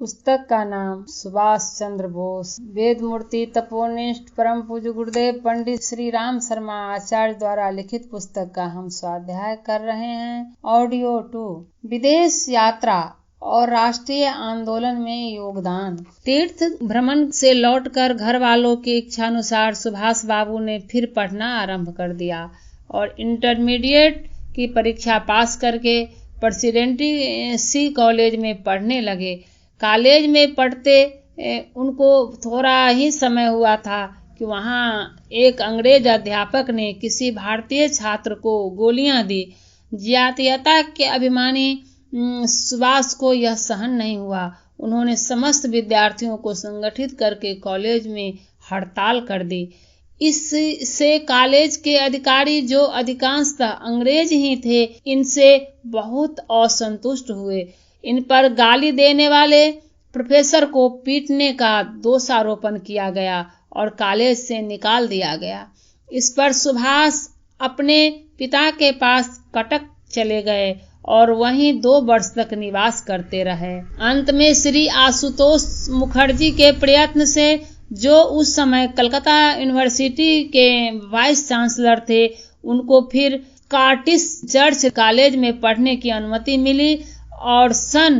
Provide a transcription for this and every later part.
पुस्तक का नाम सुभाष चंद्र बोस, वेद मूर्ति तपोनिष्ठ परम पूज्य गुरुदेव पंडित श्री राम शर्मा आचार्य द्वारा लिखित पुस्तक का हम स्वाध्याय कर रहे हैं। ऑडियो 2, विदेश यात्रा और राष्ट्रीय आंदोलन में योगदान। तीर्थ भ्रमण से लौटकर घर वालों की इच्छानुसार सुभाष बाबू ने फिर पढ़ना आरंभ कर दिया और इंटरमीडिएट की परीक्षा पास करके प्रेसिडेंसी कॉलेज में पढ़ने लगे। कॉलेज में पढ़ते उनको थोड़ा ही समय हुआ था कि वहाँ एक अंग्रेज अध्यापक ने किसी भारतीय छात्र को गोलियां दी। जातीयता के अभिमानी सुभाष को यह सहन नहीं हुआ। उन्होंने समस्त विद्यार्थियों को संगठित करके कॉलेज में हड़ताल कर दी। इससे कॉलेज के अधिकारी, जो अधिकांशतः अंग्रेज ही थे, इनसे बहुत असंतुष्ट हुए। इन पर गाली देने वाले प्रोफेसर को पीटने का दोषारोपण किया गया और कॉलेज से निकाल दिया गया। इस पर सुभाष अपने पिता के पास कटक चले गए और वहीं 2 वर्ष तक निवास करते रहे। अंत में श्री आशुतोष मुखर्जी के प्रयत्न से, जो उस समय कलकत्ता यूनिवर्सिटी के वाइस चांसलर थे, उनको फिर कर्टिस चर्च कॉलेज में पढ़ने की अनुमति मिली और सन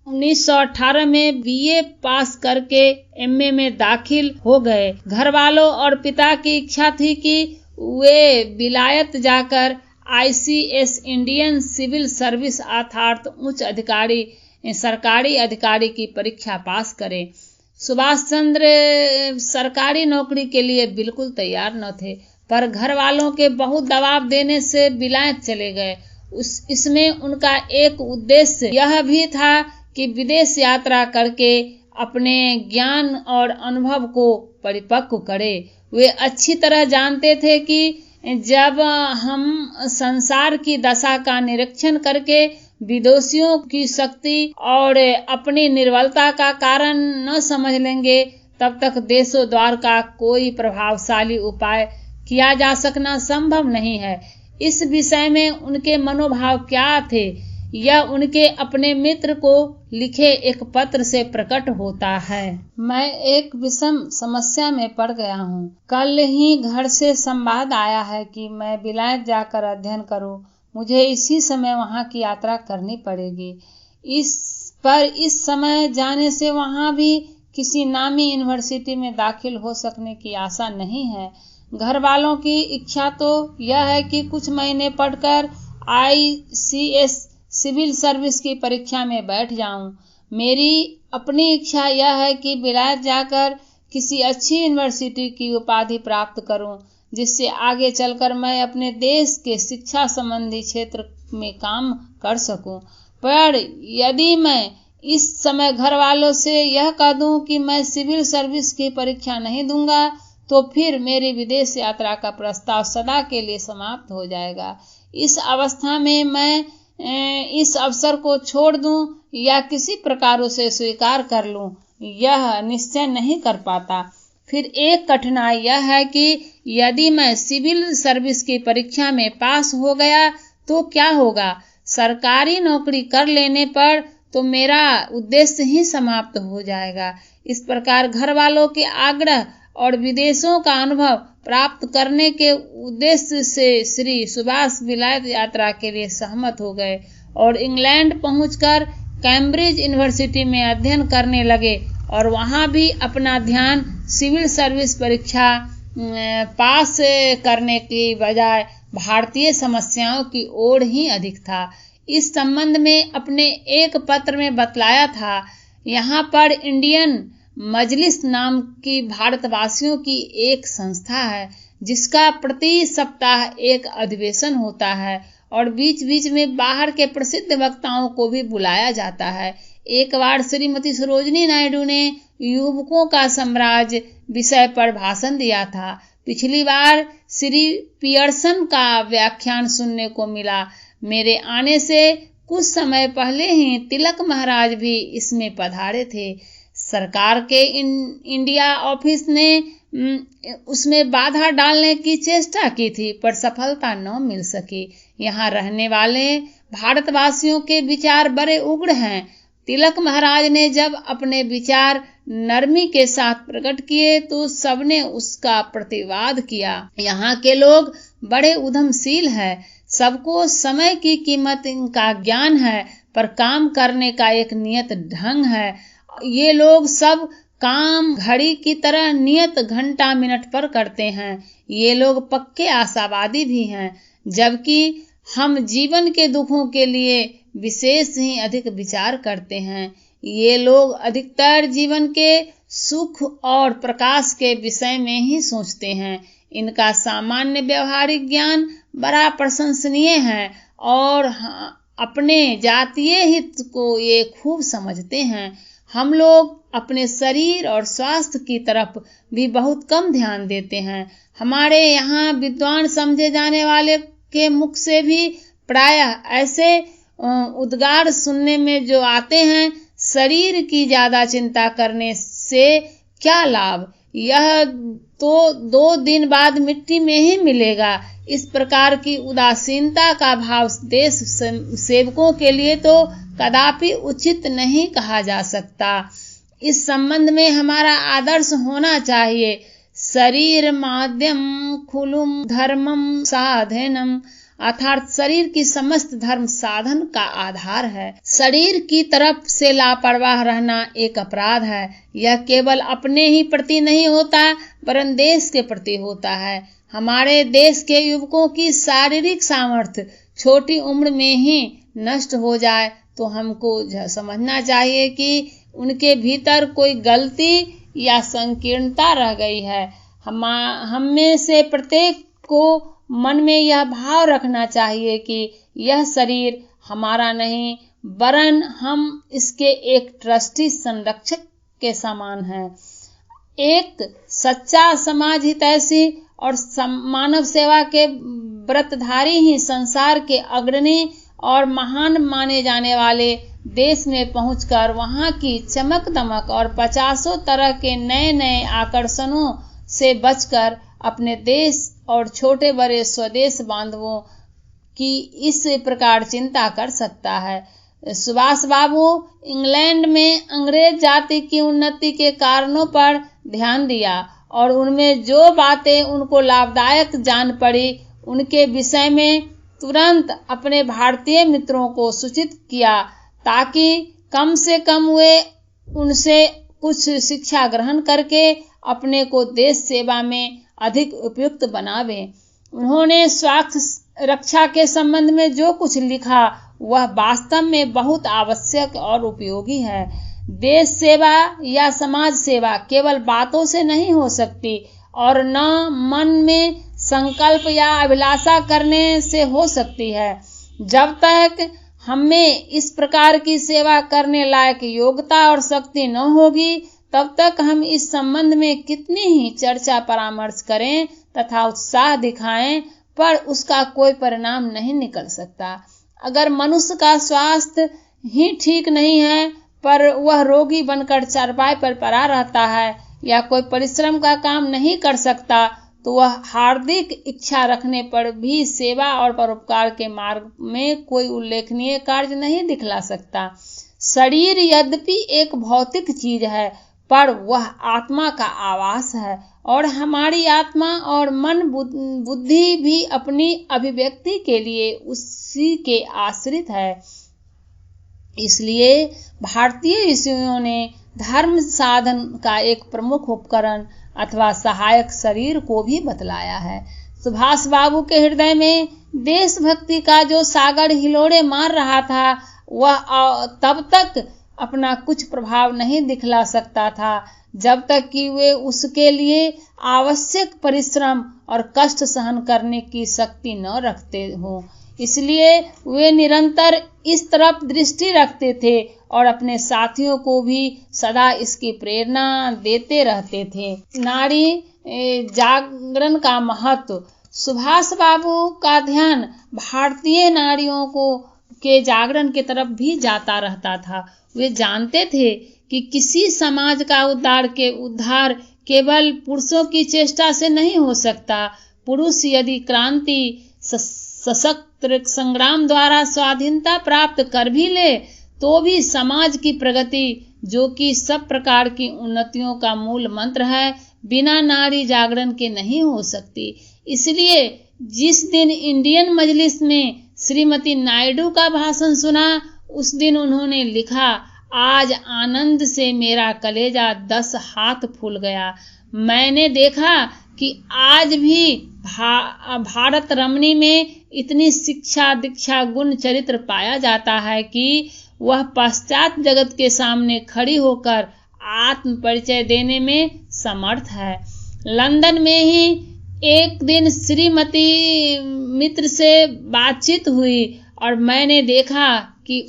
1918 में बीए पास करके एमए में दाखिल हो गए। घर वालों और पिता की इच्छा थी कि वे विलायत जाकर आईसीएस इंडियन सिविल सर्विस अर्थात उच्च अधिकारी सरकारी अधिकारी की परीक्षा पास करें। सुभाष चंद्र सरकारी नौकरी के लिए बिल्कुल तैयार न थे, पर घर वालों के बहुत दबाव देने से विलायत चले गए। इसमें उनका एक उद्देश्य यह भी था कि विदेश यात्रा करके अपने ज्ञान और अनुभव को परिपक्व करें। वे अच्छी तरह जानते थे कि जब हम संसार की दशा का निरीक्षण करके विदेशियों की शक्ति और अपनी निर्बलता का कारण न समझ लेंगे, तब तक देशों द्वार का कोई प्रभावशाली उपाय किया जा सकना संभव नहीं है। इस विषय में उनके मनोभाव क्या थे, यह उनके अपने मित्र को लिखे एक पत्र से प्रकट होता है। मैं एक विषम समस्या में पड़ गया हूँ। कल ही घर से संवाद आया है कि मैं विलायत जाकर अध्ययन करूँ। मुझे इसी समय वहाँ की यात्रा करनी पड़ेगी। इस समय जाने से वहाँ भी किसी नामी यूनिवर्सिटी में दाखिल हो सकने की आशा नहीं है। घर वालों की इच्छा तो यह है कि कुछ महीने पढ़कर आईसीएस सिविल सर्विस की परीक्षा में बैठ जाऊं। मेरी अपनी इच्छा यह है कि विलायत जाकर किसी अच्छी यूनिवर्सिटी की उपाधि प्राप्त करूं, जिससे आगे चलकर मैं अपने देश के शिक्षा संबंधी क्षेत्र में काम कर सकूं। पर यदि मैं इस समय घर वालों से यह कह दूं कि मैं सिविल सर्विस की परीक्षा नहीं दूंगा, तो फिर मेरी विदेश यात्रा का प्रस्ताव सदा के लिए समाप्त हो जाएगा। इस अवस्था में मैं इस अवसर को छोड़ दूं या किसी प्रकार उसे स्वीकार कर लूं, यह निश्चय नहीं कर पाता। फिर एक कठिनाई यह है कि यदि मैं सिविल सर्विस की परीक्षा में पास हो गया तो क्या होगा। सरकारी नौकरी कर लेने पर तो मेरा उद्देश्य ही समाप्त हो जाएगा। इस प्रकार घर वालों के आग्रह और विदेशों का अनुभव प्राप्त करने के उद्देश्य से श्री सुभाष विलायत यात्रा के लिए सहमत हो गए और इंग्लैंड पहुंचकर कैम्ब्रिज यूनिवर्सिटी में अध्ययन करने लगे और वहां भी अपना ध्यान सिविल सर्विस परीक्षा पास करने की बजाय भारतीय समस्याओं की ओर ही अधिक था। इस संबंध में अपने एक पत्र में बतलाया था। यहाँ पर इंडियन मजलिस नाम की भारतवासियों की एक संस्था है, जिसका प्रति सप्ताह एक अधिवेशन होता है और बीच बीच में बाहर के प्रसिद्ध वक्ताओं को भी बुलाया जाता है। एक बार श्रीमती सरोजिनी नायडू ने युवकों का साम्राज्य विषय पर भाषण दिया था। पिछली बार श्री पियर्सन का व्याख्यान सुनने को मिला। मेरे आने से कुछ समय पहले ही तिलक महाराज भी इसमें पधारे थे। सरकार के इंडिया ऑफिस ने उसमें बाधा डालने की चेष्टा की थी, पर सफलता न मिल सकी। यहाँ रहने वाले भारतवासियों के विचार बड़े उग्र हैं। तिलक महाराज ने जब अपने विचार नरमी के साथ प्रकट किए तो सबने उसका प्रतिवाद किया। यहाँ के लोग बड़े उद्यमशील हैं, सबको समय की कीमत इनका ज्ञान है, पर काम करने का एक नियत ढंग है। ये लोग सब काम घड़ी की तरह नियत घंटा मिनट पर करते हैं। ये लोग पक्के आशावादी भी हैं, जबकि हम जीवन के दुखों के लिए विशेष ही अधिक विचार करते हैं। ये लोग अधिकतर जीवन के सुख और प्रकाश के विषय में ही सोचते हैं। इनका सामान्य व्यवहारिक ज्ञान बड़ा प्रशंसनीय है और अपने जातीय हित को ये खूब समझते हैं। हम लोग अपने शरीर और स्वास्थ्य की तरफ भी बहुत कम ध्यान देते हैं। हमारे यहाँ विद्वान समझे जाने वाले के मुख से भी प्रायः ऐसे उद्गार सुनने में जो आते हैं, शरीर की ज्यादा चिंता करने से क्या लाभ, यह तो 2 दिन बाद मिट्टी में ही मिलेगा। इस प्रकार की उदासीनता का भाव देश सेवकों के लिए तो कदापि उचित नहीं कहा जा सकता। इस संबंध में हमारा आदर्श होना चाहिए, शरीर माध्यम खुलुम धर्मम साधनम, अर्थात शरीर की समस्त धर्म साधन का आधार है। शरीर की तरफ से लापरवाह रहना एक अपराध है। यह केवल अपने ही प्रति नहीं होता, वरन देश के प्रति होता है। हमारे देश के युवकों की शारीरिक सामर्थ्य छोटी उम्र में ही नष्ट हो जाए तो हमको समझना चाहिए कि उनके भीतर कोई गलती या संकीर्णता रह गई है। हम में से प्रत्येक को मन में यह भाव रखना चाहिए कि यह शरीर हमारा नहीं, वरन हम इसके एक ट्रस्टी संरक्षक के समान हैं। एक सच्चा समाज हितैषी और मानव सेवा के व्रतधारी ही संसार के अग्रणी और महान माने जाने वाले देश में पहुंचकर वहां की चमक दमक और 50 तरह के नए नए आकर्षणों से बचकर अपने देश और छोटे बड़े स्वदेश बांधवों की इस प्रकार चिंता कर सकता है। सुभाष बाबू इंग्लैंड में अंग्रेज जाति की उन्नति के कारणों पर ध्यान दिया और उनमें जो बातें उनको लाभदायक जान पड़ी उनके विषय में तुरंत अपने भारतीय मित्रों को सूचित किया, ताकि कम से कम वे उनसे कुछ शिक्षा ग्रहण करके अपने को देश सेवा में अधिक उपयुक्त बनावे। उन्होंने स्वास्थ्य रक्षा के संबंध में जो कुछ लिखा वह वास्तव में बहुत आवश्यक और उपयोगी है। देश सेवा या समाज सेवा केवल बातों से नहीं हो सकती और न मन में संकल्प या अभिलाषा करने से हो सकती है। जब तक हमें इस प्रकार की सेवा करने लायक योग्यता और शक्ति न होगी, तब तक हम इस संबंध में कितनी ही चर्चा परामर्श करें तथा उत्साह दिखाएं, पर उसका कोई परिणाम नहीं निकल सकता। अगर मनुष्य का स्वास्थ्य ही ठीक नहीं है, पर वह रोगी बनकर चारपाई पर पड़ा रहता है या कोई परिश्रम का काम नहीं कर सकता, तो वह हार्दिक इच्छा रखने पर भी सेवा और परोपकार के मार्ग में कोई उल्लेखनीय कार्य नहीं दिखला सकता। शरीर यद्यपि एक भौतिक चीज है, पर वह आत्मा का आवास है और हमारी आत्मा और मन बुद्धि भी अपनी अभिव्यक्ति के लिए उसी के आश्रित है। इसलिए भारतीय ऋषियों ने धर्म साधन का एक प्रमुख उपकरण अथवा सहायक शरीर को भी बतलाया है। सुभाष बाबू के हृदय में देशभक्ति का जो सागर हिलोड़े मार रहा था, वह तब तक अपना कुछ प्रभाव नहीं दिखला सकता था जब तक कि वे उसके लिए आवश्यक परिश्रम और कष्ट सहन करने की शक्ति न रखते हों। इसलिए वे निरंतर इस तरफ दृष्टि रखते थे और अपने साथियों को भी सदा इसकी प्रेरणा देते रहते थे। नारी जागरण का महत्व। सुभाष बाबू का ध्यान भारतीय नारियों के जागरण की तरफ भी जाता रहता था। वे जानते थे कि किसी समाज का उद्धार केवल पुरुषों की चेष्टा से नहीं हो सकता। पुरुष यदि क्रांति सशक्त संग्राम द्वारा स्वाधीनता प्राप्त कर भी ले, तो भी समाज की प्रगति, जो कि सब प्रकार की उन्नतियों का मूल मंत्र है, बिना नारी जागरण के नहीं हो सकती। इसलिए जिस दिन इंडियन मजलिस में श्रीमती नायडू का भाषण सुना, उस दिन उन्होंने लिखा, आज आनंद से मेरा कलेजा 10 हाथ फूल गया। मैंने देखा कि आज भी भारत रमणी में इतनी शिक्षा, दीक्षा, गुण, चरित्र पाया जाता है कि वह पश्चात जगत के सामने खड़ी होकर आत्म परिचय देने में समर्थ है। लंदन में ही एक दिन श्रीमती मित्र से बातचीत हुई और मैंने देखा कि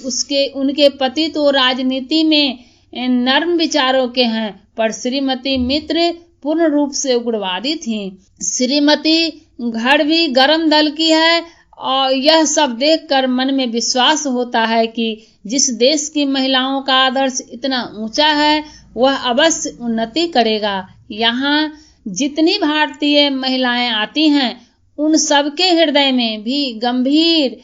उनके पति तो राजनीति में नर्म विचारों के हैं, पर श्रीमती मित्र पूर्ण रूप से उग्रवादी थी। श्रीमती घर भी गरम दल की है और यह सब देखकर मन में विश्वास होता है कि जिस देश की महिलाओं का आदर्श इतना ऊंचा है, वह अवश्य उन्नति करेगा। यहाँ जितनी भारतीय महिलाएं आती हैं, उन सबके हृदय में भी गंभीर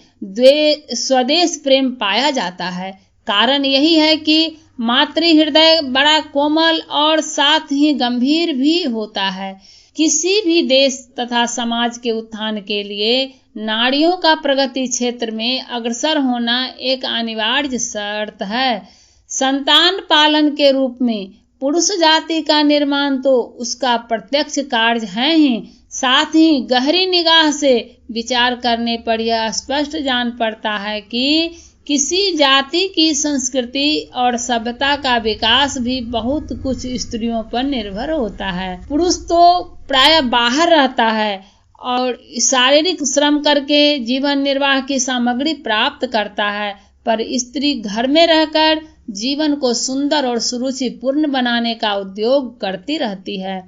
स्वदेश प्रेम पाया जाता है। कारण यही है कि मातृ हृदय बड़ा कोमल और साथ ही गंभीर भी होता है। किसी भी देश तथा समाज के उत्थान के लिए नारियों का प्रगति क्षेत्र में अग्रसर होना एक अनिवार्य शर्त है। संतान पालन के रूप में पुरुष जाति का निर्माण तो उसका प्रत्यक्ष कार्य है ही, साथ ही गहरी निगाह से विचार करने पर यह स्पष्ट जान पड़ता है कि किसी जाति की संस्कृति और सभ्यता का विकास भी बहुत कुछ स्त्रियों पर निर्भर होता है। पुरुष तो प्राय बाहर रहता है और शारीरिक श्रम करके जीवन निर्वाह की सामग्री प्राप्त करता है, पर स्त्री घर में रहकर जीवन को सुंदर और सुरुचिपूर्ण बनाने का उद्योग करती रहती है।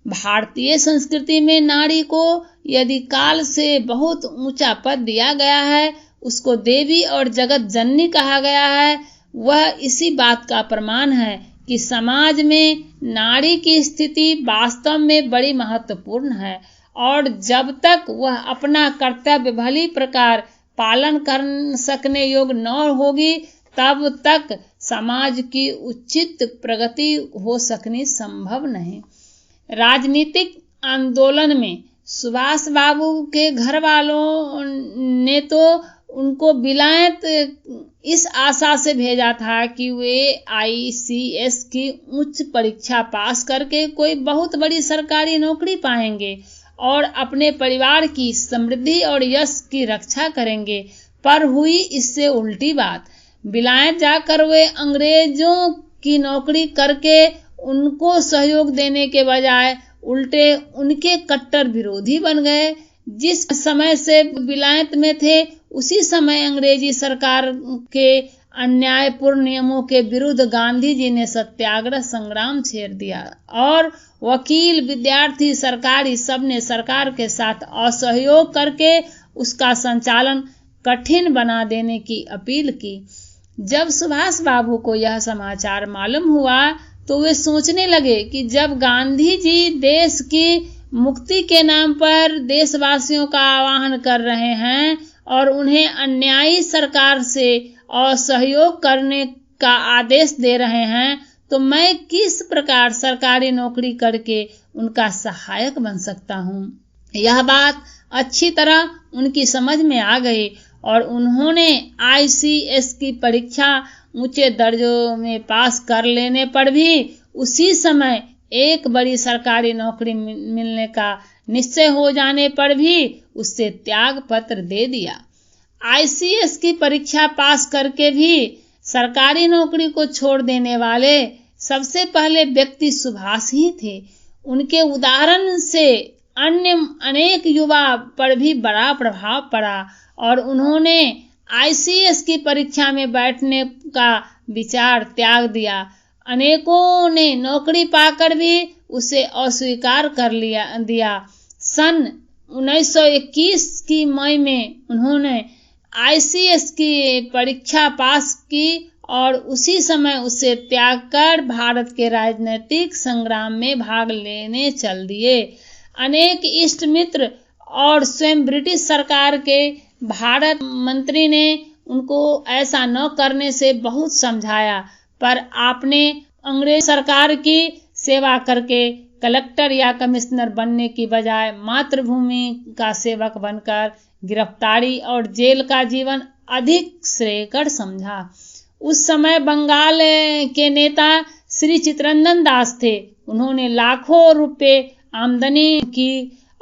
भारतीय संस्कृति में नारी को यदि काल से बहुत ऊंचा पद दिया गया है, उसको देवी और जगत जननी कहा गया है, वह इसी बात का प्रमाण है कि समाज में नारी की स्थिति वास्तव में बड़ी महत्वपूर्ण है और जब तक वह अपना कर्तव्य भली प्रकार पालन कर सकने योग्य न होगी, तब तक समाज की उचित प्रगति हो सकनी संभव नहीं। राजनीतिक आंदोलन में सुभाष बाबू के घर वालों ने तो उनको विलायत इस आशा से भेजा था कि वे ICS की उच्च परीक्षा पास करके कोई बहुत बड़ी सरकारी नौकरी पाएंगे और अपने परिवार की समृद्धि और यश की रक्षा करेंगे, पर हुई इससे उल्टी बात। विलायत जाकर वे अंग्रेजों की नौकरी करके उनको सहयोग देने के बजाय उल्टे उनके कट्टर विरोधी बन गए। जिस समय से विलायत में थे, उसी समय अंग्रेजी सरकार के अन्यायपूर्ण नियमों के विरुद्ध गांधी जी ने सत्याग्रह संग्राम छेड़ दिया और वकील, विद्यार्थी, सरकारी सबने सरकार के साथ असहयोग करके उसका संचालन कठिन बना देने की अपील की। जब सुभाष बाबू को यह समाचार मालूम हुआ तो वे सोचने लगे कि जब गांधी जी देश की मुक्ति के नाम पर देशवासियों का आह्वान कर रहे हैं और उन्हें अन्यायी सरकार से असहयोग करने का आदेश दे रहे हैं, तो मैं किस प्रकार सरकारी नौकरी करके उनका सहायक बन सकता हूँ। यह बात अच्छी तरह उनकी समझ में आ गई और उन्होंने ICS की परीक्षा ऊंचे दर्जों में पास कर लेने पर भी उसी समय एक बड़ी सरकारी नौकरी मिलने का निश्चय हो जाने पर भी उससे त्याग पत्र दे दिया। ICS की परीक्षा पास करके भी सरकारी नौकरी को छोड़ देने वाले सबसे पहले व्यक्ति सुभाष ही थे। उनके उदाहरण से अन्य अनेक युवा पर भी बड़ा प्रभाव पड़ा और उन्होंने ICS की परीक्षा में बैठने का विचार त्याग दिया। अनेकों ने नौकरी पाकर भी उसे अस्वीकार कर दिया। सन 1921 की मई में उन्होंने ICS की परीक्षा पास की और उसी समय उसे त्याग कर भारत के राजनीतिक संग्राम में भाग लेने चल दिए। अनेक इष्ट मित्र और स्वयं ब्रिटिश सरकार के भारत मंत्री ने उनको ऐसा न करने से बहुत समझाया, पर आपने अंग्रेज सरकार की सेवा करके कलेक्टर या कमिश्नर बनने की बजाय मातृभूमि का सेवक बनकर गिरफ्तारी और जेल का जीवन अधिक श्रेयस्कर समझा। उस समय बंगाल के नेता श्री चित्तरंजन दास थे। उन्होंने लाखों रुपए आमदनी की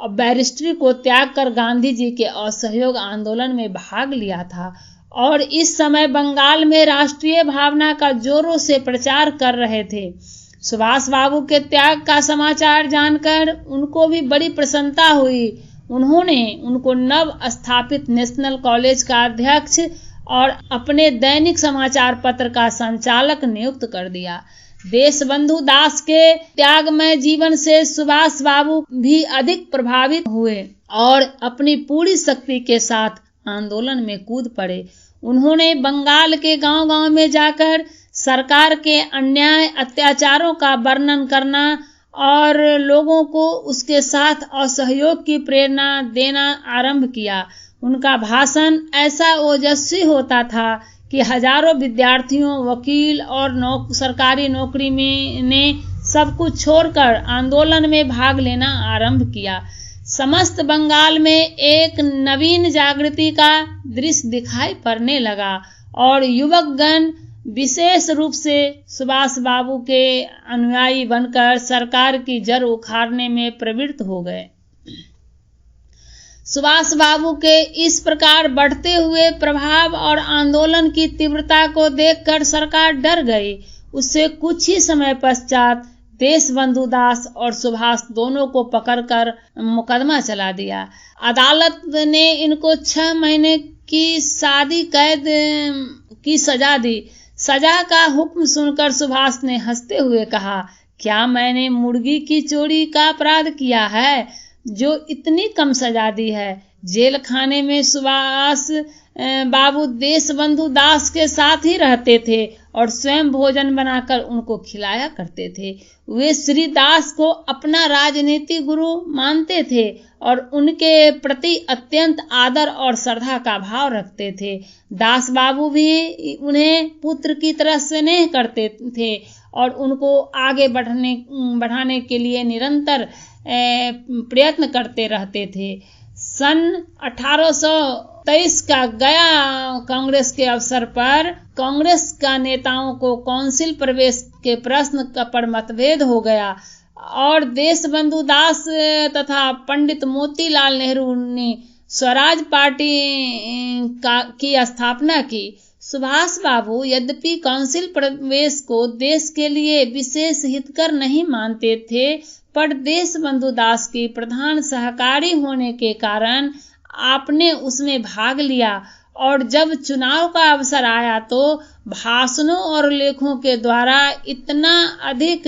और बैरिस्ट्री को त्याग कर गांधी जी के असहयोग आंदोलन में भाग लिया था और इस समय बंगाल में राष्ट्रीय भावना का जोरों से प्रचार कर रहे थे। सुभाष बाबू के त्याग का समाचार जानकर उनको भी बड़ी प्रसन्नता हुई। उन्होंने उनको नव स्थापित नेशनल कॉलेज का अध्यक्ष और अपने दैनिक समाचार पत्र का संचालक नियुक्त कर दिया। देशबंधु दास के त्यागमय जीवन से सुभाष बाबू भी अधिक प्रभावित हुए और अपनी पूरी शक्ति के साथ आंदोलन में कूद पड़े। उन्होंने बंगाल के गांव-गांव में जाकर सरकार के अन्याय अत्याचारों का वर्णन करना और लोगों को उसके साथ असहयोग की प्रेरणा देना आरंभ किया। उनका भाषण ऐसा ओजस्वी होता था कि हजारों विद्यार्थियों, वकील और सरकारी नौकरी में ने सब कुछ छोड़कर आंदोलन में भाग लेना आरंभ किया। समस्त बंगाल में एक नवीन जागृति का दृश्य दिखाई पड़ने लगा और युवकगण विशेष रूप से सुभाष बाबू के अनुयायी बनकर सरकार की जड़ उखाड़ने में प्रवृत्त हो गए। सुभाष बाबू के इस प्रकार बढ़ते हुए प्रभाव और आंदोलन की तीव्रता को देखकर सरकार डर गई। उससे कुछ ही समय पश्चात देशबंधु दास और सुभाष दोनों को पकड़कर मुकदमा चला दिया। अदालत ने इनको 6 महीने की शादी कैद की सजा दी। सजा का हुक्म सुनकर सुभाष ने हंसते हुए कहा, क्या मैंने मुर्गी की चोरी का अपराध किया है जो इतनी कम सजा दी है। जेल खाने में सुभाष बाबू देशबंधु दास के साथ ही रहते थे और स्वयं भोजन बनाकर उनको खिलाया करते थे। वे श्री दास को अपना राजनीतिक गुरु मानते थे और उनके प्रति अत्यंत आदर और श्रद्धा का भाव रखते थे। दास बाबू भी उन्हें पुत्र की तरह स्नेह करते थे और उनको आगे बढ़ाने के लिए निरंतर प्रयत्न करते रहते थे। सन 1823 का गया कांग्रेस के अवसर पर कांग्रेस का नेताओं को काउंसिल प्रवेश के प्रश्न पर मतभेद हो गया और देशबंधु दास तथा पंडित मोतीलाल नेहरू ने स्वराज पार्टी की स्थापना की। सुभाष बाबू यद्यपि काउंसिल प्रवेश को देश के लिए विशेष हितकर नहीं मानते थे, पर देशबंधु दास की प्रधान सहकारी होने के कारण आपने उसमें भाग लिया और जब चुनाव का अवसर आया तो भाषणों और लेखों के द्वारा इतना अधिक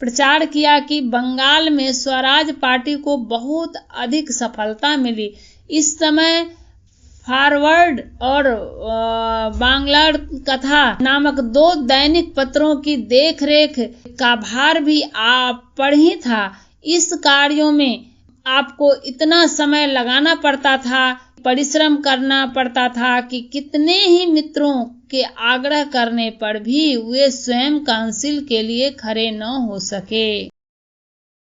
प्रचार किया कि बंगाल में स्वराज पार्टी को बहुत अधिक सफलता मिली। इस समय फॉरवर्ड और बांग्लार कथा नामक 2 दैनिक पत्रों की देखरेख का भार भी आप पर ही था। इस कार्यों में आपको इतना समय लगाना पड़ता था, परिश्रम करना पड़ता था कि कितने ही मित्रों के आग्रह करने पर भी वे स्वयं काउंसिल के लिए खड़े न हो सके।